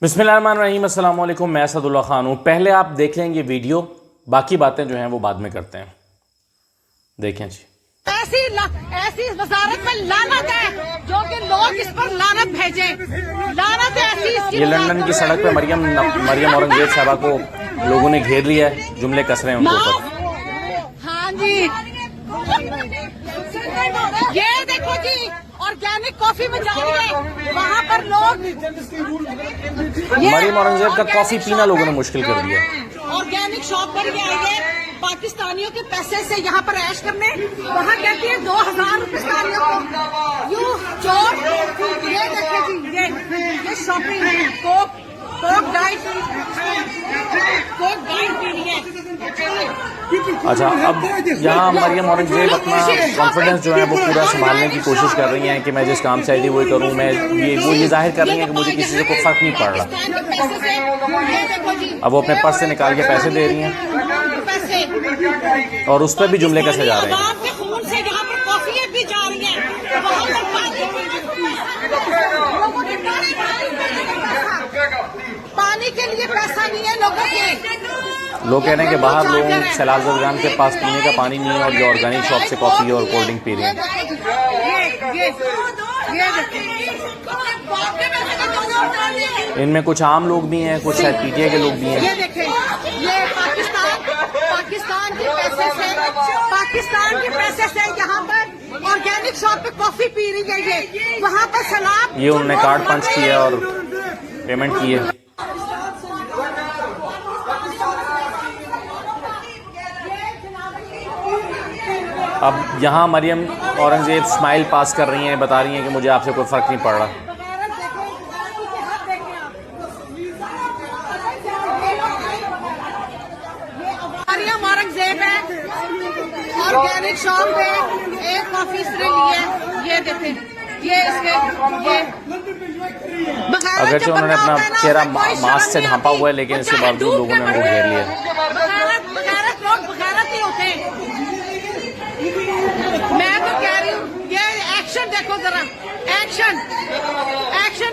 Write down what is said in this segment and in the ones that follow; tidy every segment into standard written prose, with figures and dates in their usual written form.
बिस्मिल्लाहिर्रहमानिर्रहीम, अस्सलाम वालेकुम। मैं असदुल्ला खान हूँ। पहले आप देख लेंगे वीडियो, बाकी बातें जो हैं वो बाद में करते हैं। देखें जी। ऐसी वजारत में लानत है जो कि लोग इस पर लानत भेजे। लानत ऐसी। ये लंदन की सड़क पे मरियम औरंगजेब साहबा को लोगों ने घेर लिया है, जुमले कस रहे हैं उनके ऊपर। हाँ जी, ये देखो जी, ऑर्गेनिक कॉफी में जा रही है, वहाँ पर लोग मरियम औरंगजेब का कॉफी पीना लोगों ने मुश्किल कर दिया। ऑर्गेनिक शॉप पर ये आएंगे पाकिस्तानियों के पैसे से यहाँ पर ऐश करने। वहाँ कहती है 2000 पाकिस्तानियों को। यू चोर, ये देखे जी, ये शॉपिंग है। कोक डाइट पी रही है। अच्छा, अब यहाँ मरियम औरंगजेब अपना कॉन्फिडेंस जो है वो पूरा संभालने की कोशिश कर रही हैं कि मैं जिस काम से आई थी वही करूँ। मैं ये जाहिर कर रही हैं कि मुझे किसी से कोई फर्क नहीं पड़ रहा। अब वो अपने पर्स से निकाल के पैसे दे रही हैं और उस पर भी जुमले कसे जा रहे हैं। पानी के लिए पैसा नहीं है लोगों के। लोग कह रहे हैं कि बाहर लोग सैलाब ज़दगान के पास पीने का पानी नहीं है और ये ऑर्गेनिक शॉप से कॉफ़ी और कोल्ड ड्रिंक पी रहे हैं। इनमें कुछ आम लोग भी हैं, कुछ शायद पीटीआई के लोग भी हैं। ये देखें, ये पाकिस्तान के पैसे से यहाँ पर ऑर्गेनिक शॉप पे कॉफी पी रही है। ये वहाँ पर सैलाब, ये उन्होंने कार्ड पंच किया और पेमेंट की है। अब यहाँ मरियम औरंगजेब स्माइल पास कर रही हैं, बता रही हैं कि मुझे आपसे कोई फ़र्क नहीं पड़ रहा। मरियम औरंगजेब है, ऑर्गेनिक शॉप पे एक कॉफी इसने ली है। ये देखें, ये इसके अगरचे उन्होंने अपना चेहरा मास्क से ढांपा हुआ है, लेकिन इसके बावजूद लोगों ने उनको घेर लिया। मैं तो कह रही हूँ, ये एक्शन देखो जरा, एक्शन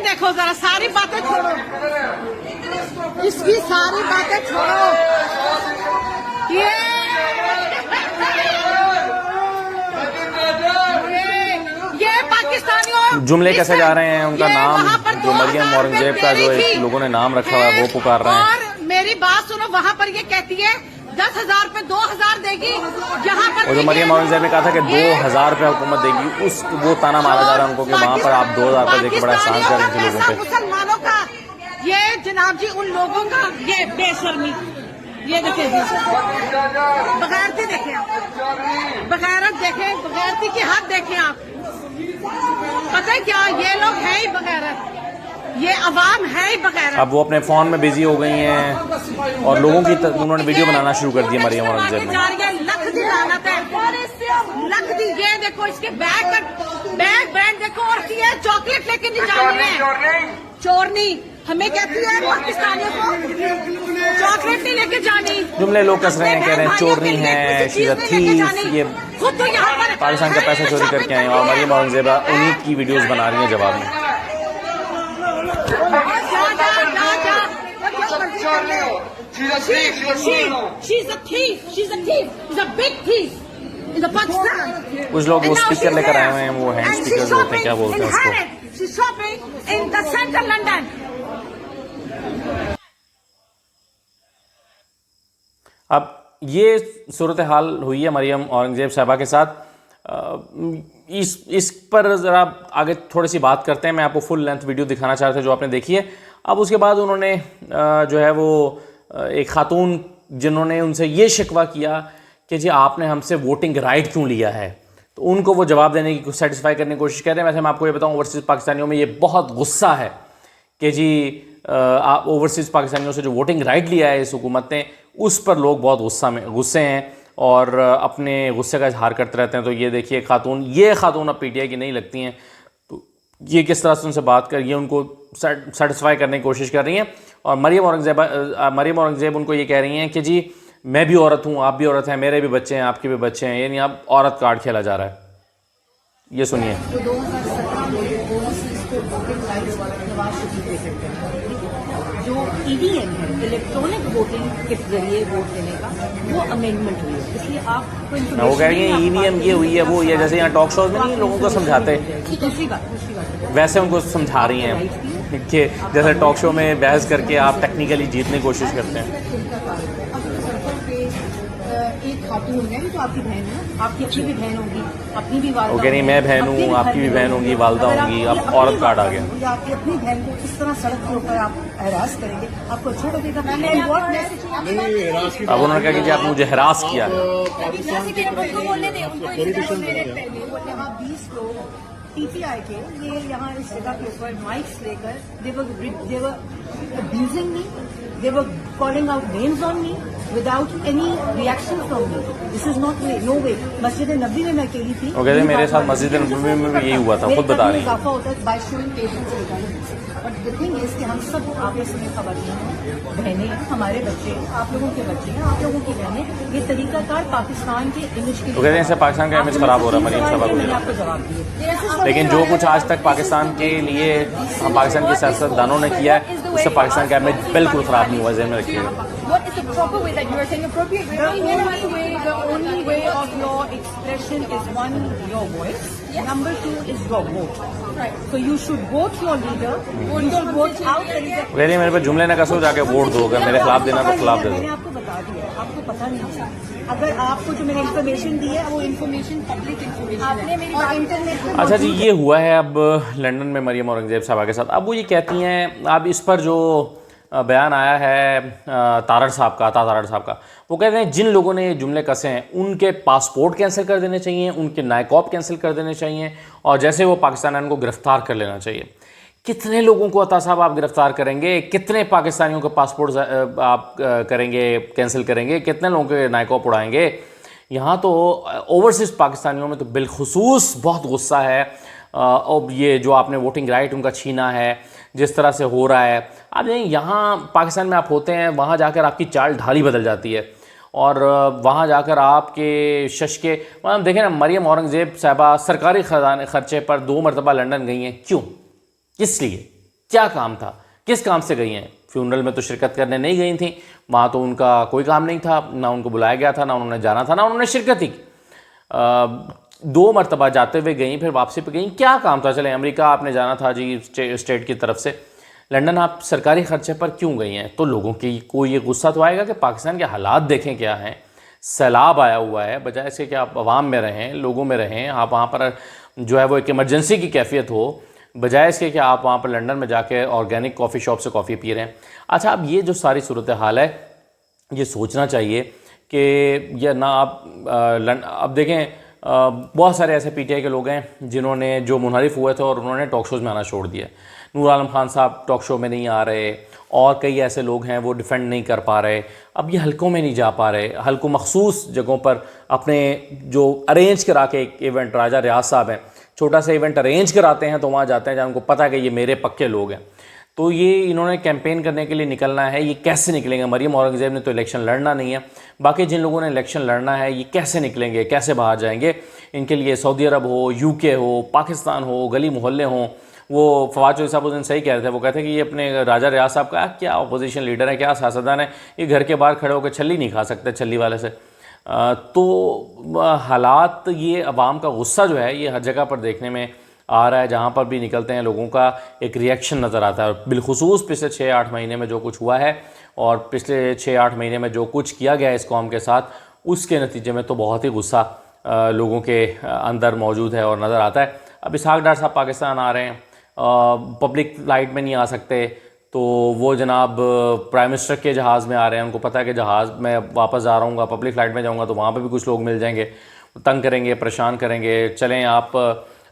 देखो जरा। सारी बातें छोड़ो, इसकी सारी बातें छोड़ो। ये पाकिस्तानियों जुमले कैसे जा रहे हैं। उनका नाम जो मरियम औरंगजेब का जो लोगों ने नाम रखा हुआ है वो पुकार रहे हैं। और मेरी बात सुनो, वहाँ पर ये कहती है 10,000 पे 2,000 देगी। यहाँ पर और जो मरियम औरंगजेब ने कहा था कि 2,000 रुपये हुकूमत देगी, वो ताना मारा जा रहा है उनको कि वहाँ पर आप 2,000 रुपये देके बड़ा एहसान कर रहे थे लोगों पे। मुसलमानों का ये जनाब जी, उन लोगों का ये बेशर्मी। ये देखें जी, बगैरती देखें आप, बगैरत देखें, बगैरती की हद देखें आप। पता है क्या, ये लोग हैं ही बगैरत, ये अवाम है ही बगैरत। अब वो अपने फ़ोन में बिजी हो गई हैं और लोगों की उन्होंने वीडियो बनाना शुरू कर दिया मरियम औरंगजेब ने। लख दी लानत है, लख दी। ये देखो, इसके बैग ब्रांड देखो, और ये चॉकलेट लेके नहीं जा रही है। चोर नहीं, हमें कहती है पाकिस्तानियों को चॉकलेट नहीं लेके जानी। जुमले लोग कस रहे हैं, कह रहे हैं चोर नहीं है, शी इज अ थीफ। ये खुद तो यहाँ पर पाकिस्तान का पैसा चोरी करके आए और मरियम औरंगजेब उन्हीं की वीडियोस बना रही हैं जवाब में। कुछ लोग वो स्पीकर लेकर आए हुए हैं, वो हैंड स्पीकर जो होते हैं, क्या बोलते हैं उसको। अब ये सूरत हाल हुई है मरियम औरंगजेब साहबा के साथ। इस पर ज़रा आगे थोड़ी सी बात करते हैं। मैं आपको फुल लेंथ वीडियो दिखाना चाह रहा था जो आपने देखी है। अब उसके बाद उन्होंने जो है वो एक खातून जिन्होंने उनसे ये शिकवा किया कि जी आपने हमसे वोटिंग राइट क्यों लिया है, तो उनको वो जवाब देने की, सेटिस्फाई करने की कोशिश कर रहे हैं। वैसे मैं आपको ये बताऊं, ओवरसीज़ पाकिस्तानियों में ये बहुत गुस्सा है कि जी आप ओवरसीज़ पाकिस्तानियों से जो वोटिंग राइट लिया है इस हुकूमत ने, उस पर लोग बहुत गुस्से हैं और अपने गुस्से का इजहार करते रहते हैं। तो ये देखिए, ये खातून अब पीटीआई की नहीं लगती हैं, तो ये किस तरह से उनसे बात कर, ये उनको सेटिस्फाई करने की कोशिश कर रही हैं। और मरियम औरंगजेब उनको ये कह रही हैं कि जी मैं भी औरत हूँ, आप भी औरत हैं, मेरे भी बच्चे हैं, आपके भी बच्चे हैं, यानी अब औरत कार्ड खेला जा रहा है। ये सुनिए। जो ईवीएम है, इलेक्ट्रॉनिक वोटिंग के जरिए वोट देने का, वो अमेंडमेंट हुई है, इसलिए आपको वो कह रही है ईवीएम ये हुई है वो ये, जैसे यहाँ टॉक शोज में नहीं लोगों को समझाते हैं, दूसरी बात वैसे उनको समझा रही हैं कि जैसे टॉक शो में बहस करके आप टेक्निकली जीतने की कोशिश करते हैं। एक खातून है जो आपकी बहन है, आपकी अपनी भी बहन होगी, अपनी भी वालदा, ओके नहीं, मैं बहन हूँ, आपकी भी बहन होगी, वालदा होंगी, अब औरत कार्ड आ गया। या आपकी अपनी बहन को इस तरह सड़क के ऊपर आप हरास करेंगे, आपको अच्छा लगेगा? अब उन्होंने कहा कि जी आप मुझे हरास किया है। यहाँ 20 लोग पीटीआई के ये यहाँ इस जगह के ऊपर माइक्स लेकर they were abusing me, they were calling out names on me without any reaction from me. This is not way, no way. मस्जिद नबी में मैं अकेली थी। वो कहते हैं मेरे साथ मस्जिद नबी में भी यही हुआ था, खुद बता रही हैं। इजाफा होता है by showing patience regarding. But the thing is कि हम सब आपस में खबरदार हैं, बहनें हैं, हमारे बच्चे हैं, आप लोगों के बच्चे हैं, आप लोगों की बहनें, ये तरीकाकार पाकिस्तान के इमेज के लिए। तो कहते हैं इससे पाकिस्तान का इमेज खराब हो रहा है, मरीम साहब को। मैंने आपको जवाब दिया। लेकिन जो कुछ आज तक पाकिस्तान के लिए हम पाकिस्तान के सियासतदानों ने किया है, उससे पाकिस्तान का इमेज बिल्कुल ख़राब नहीं हुआ, ज़हन में रखिएगा। What is the proper way that you are saying appropriate way? The only way of your expression is one, your voice. Yes. Number 2 is your vote. Right. So you should vote your leader. You should vote out the leader. कह रही है मेरे पे जुमले न कसो, जाके vote दो, अगर मेरे खिलाफ देना तो खिलाफ दे मैंने दो। आपको बता दिया, आपको पता नहीं था। अगर आपको जो मैंने इन्फॉर्मेशन दी है वो इन्फॉर्मेशन पब्लिक इन्फॉर्मेशन आपने मेरी और बात- इंटरनेट में अच्छा जी, ये हुआ है अब लंदन में मरियम औरंगजेब साहबा के साथ। अब वो ये कहती हैं, अब इस पर जो बयान आया है तारड़ साहब का, तारड़ साहब का, वो कहते हैं जिन लोगों ने ये जुमले कसे हैं उनके पासपोर्ट कैंसिल कर देने चाहिए, उनके नायकॉब कैंसिल कर देने चाहिए, और जैसे वो पाकिस्तानियों को गिरफ्तार कर लेना चाहिए। कितने लोगों को अता साहब आप गिरफ्तार करेंगे? कितने पाकिस्तानियों के पासपोर्ट आप करेंगे, कैंसिल करेंगे? कितने लोगों के नायकॉब उड़ाएंगे? यहाँ तो ओवरसीज़ पाकिस्तानियों में तो बिलखुसूस बहुत गुस्सा है। अब ये जो आपने वोटिंग राइट उनका छीना है, जिस तरह से हो रहा है, आप देखें यहाँ पाकिस्तान में आप होते हैं, वहाँ जाकर आपकी चाल ढाली बदल जाती है, और वहाँ जाकर आपके शश के मतलब देखें ना, मरियम औरंगजेब साहबा सरकारी खर्चे पर 2 मरतबा लंदन गई हैं। क्यों? किस लिए? क्या काम था? किस काम से गई हैं? फ्यूनरल में तो शिरकत करने नहीं गई थी, वहाँ तो उनका कोई काम नहीं था, ना उनको बुलाया गया था, ना उन्होंने जाना था, ना उन्होंने शिरकत ही की। 2 मरतबा जाते हुए गई, फिर वापसी पे गई, क्या काम था? चले अमेरिका आपने जाना था जी स्टेट की तरफ से, लंदन आप सरकारी खर्चे पर क्यों गई हैं? तो लोगों की को ये गुस्सा तो आएगा कि पाकिस्तान के हालात देखें क्या हैं, सैलाब आया हुआ है, बजाय इसके कि आप आवाम में रहें, लोगों में रहें, आप वहाँ पर जो है वो एक इमरजेंसी की कैफियत हो, बजाय इसके कि आप वहाँ पर लंदन में जाके ऑर्गेनिक कॉफ़ी शॉप से कॉफ़ी पी रहे हैं। अच्छा, अब ये जो सारी सूरत हाल है, ये सोचना चाहिए कि यह ना आप अब देखें बहुत सारे ऐसे पीटीआई के लोग हैं जिन्होंने जो मुनहरिफ हुए थे और उन्होंने टॉक शोज़ में आना छोड़ दिया। नूर आलम खान साहब टॉक शो में नहीं आ रहे, और कई ऐसे लोग हैं वो डिफेंड नहीं कर पा रहे, अब ये हलकों में नहीं जा पा रहे, हल्कों मखसूस जगहों पर अपने जो अरेंज करा के एक इवेंट, राजा रियाज साहब हैं, छोटा सा इवेंट अरेंज कराते हैं तो वहाँ जाते हैं जहाँ उनको पता है कि ये मेरे पक्के लोग हैं। तो ये इन्होंने कैंपेन करने के लिए निकलना है, ये कैसे निकलेंगे? मरियम औरंगजेब ने तो इलेक्शन लड़ना नहीं है, बाकी जिन लोगों ने इलेक्शन लड़ना है ये कैसे निकलेंगे, कैसे बाहर जाएंगे? इनके लिए सऊदी अरब हो, यूके हो, पाकिस्तान हो, गली मोहल्ले हों। वो फवाद चौधरी साहब उस दिन सही कह रहे थे, वो कहते हैं कि ये अपने राजा रियाज साहब का क्या अपोजिशन लीडर है, क्या सियासतदान है, ये घर के बाहर खड़े होकर छल्ली नहीं खा सकते छल्ली वाले से। तो हालात, ये अवाम का गुस्सा जो है ये हर जगह पर देखने में आ रहा है, जहाँ पर भी निकलते हैं लोगों का एक रिएक्शन नज़र आता है। बिलखुसूस पिछले 6-8 महीने में जो कुछ हुआ है और पिछले 6-8 महीने में जो कुछ किया गया है इस कौम के साथ, उसके नतीजे में तो बहुत ही गुस्सा लोगों के अंदर मौजूद है और नज़र आता है। अब इसहाक डार साहब पाकिस्तान आ रहे हैं, पब्लिक फ्लाइट में नहीं आ सकते, तो वो जनाब प्राइम मिनिस्टर के जहाज़ में आ रहे हैं, उनको पता है कि जहाज़ में वापस जा रहा हूँ, पब्लिक फ़्लाइट में जाऊँगा तो वहाँ पे भी कुछ लोग मिल जाएंगे, तंग करेंगे, परेशान करेंगे, चलें आप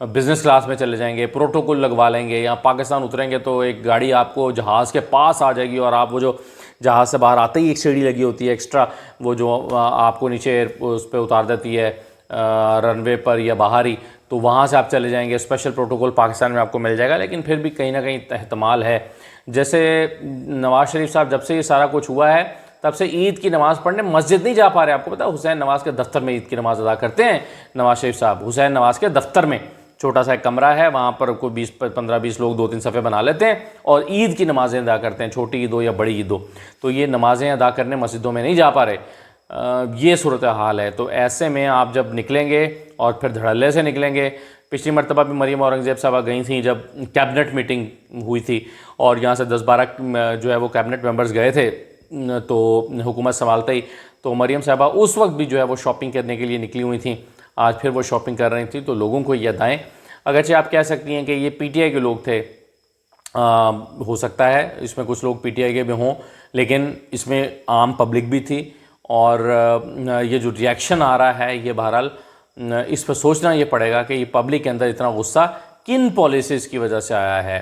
बिज़नेस क्लास में चले जाएंगे, प्रोटोकॉल लगवा लेंगे, यहाँ पाकिस्तान उतरेंगे तो एक गाड़ी आपको जहाज़ के पास आ जाएगी और आप वो जो जहाज़ से बाहर आते ही एक सीढ़ी लगी होती है एक्स्ट्रा, वो जो आपको नीचे उस पर उतार देती है रनवे पर या बाहर ही, तो वहाँ से आप चले जाएंगे। स्पेशल प्रोटोकॉल पाकिस्तान में आपको मिल जाएगा, लेकिन फिर भी कहीं ना कहीं एहतमाल है, जैसे नवाज़ शरीफ साहब जब से ये सारा कुछ हुआ है तब से ईद की नमाज़ पढ़ने मस्जिद नहीं जा पा रहे। आपको पता है हुसैन नवाज़ के दफ्तर में ईद की नमाज़ अदा करते हैं नवाज़ शरीफ साहब, हुसैन नवाज़ के दफ्तर में छोटा सा एक कमरा है, वहाँ पर कोई 15-20 लोग 2-3 सफ़े बना लेते हैं और ईद की नमाज़ें अदा करते हैं, छोटी ईद हो या बड़ी ईद हो। तो ये नमाज़ें अदा करने मस्जिदों में नहीं जा पा रहे, ये सूरत हाल है। तो ऐसे में आप जब निकलेंगे और फिर धड़ल्ले से निकलेंगे, पिछली मरतबा भी मरीम औरंगज़ेब साहबा गई थी जब कैबिनेट मीटिंग हुई थी और यहाँ से 10-12 जो है वो कैबिनेट मेंबर्स गए थे तो हुकूमत संभालते ही, तो मरीम साहबा उस वक्त भी जो है वो शॉपिंग करने के लिए निकली हुई थी। आज फिर वो शॉपिंग कर रही थी। तो लोगों को ये अदाएँ, अगरचे आप कह सकती हैं कि ये पीटीआई के लोग थे, हो सकता है इसमें कुछ लोग पीटीआई के भी हों, लेकिन इसमें आम पब्लिक भी थी और ये जो रिएक्शन आ रहा है ये बहरहाल इस पर सोचना ये पड़ेगा कि ये पब्लिक के अंदर इतना गुस्सा किन पॉलिसीज़ की वजह से आया है,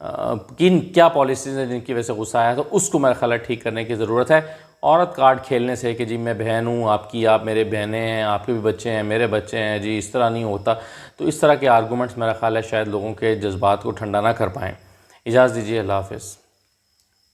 क्या पॉलिसीज़ हैं जिनकी वजह से गुस्सा आया है। तो उसको मेरा ख्याल है ठीक करने की ज़रूरत है। औरत कार्ड खेलने से कि जी मैं बहन हूँ आपकी, आप मेरे बहनें हैं, आपके भी बच्चे हैं, मेरे बच्चे हैं, जी इस तरह नहीं होता। तो इस तरह के आर्गूमेंट्स मेरा ख्याल है शायद लोगों के जज्बात को ठंडा ना कर पाएँ। इजाज़त दीजिए, अल्लाह हाफ़िज़।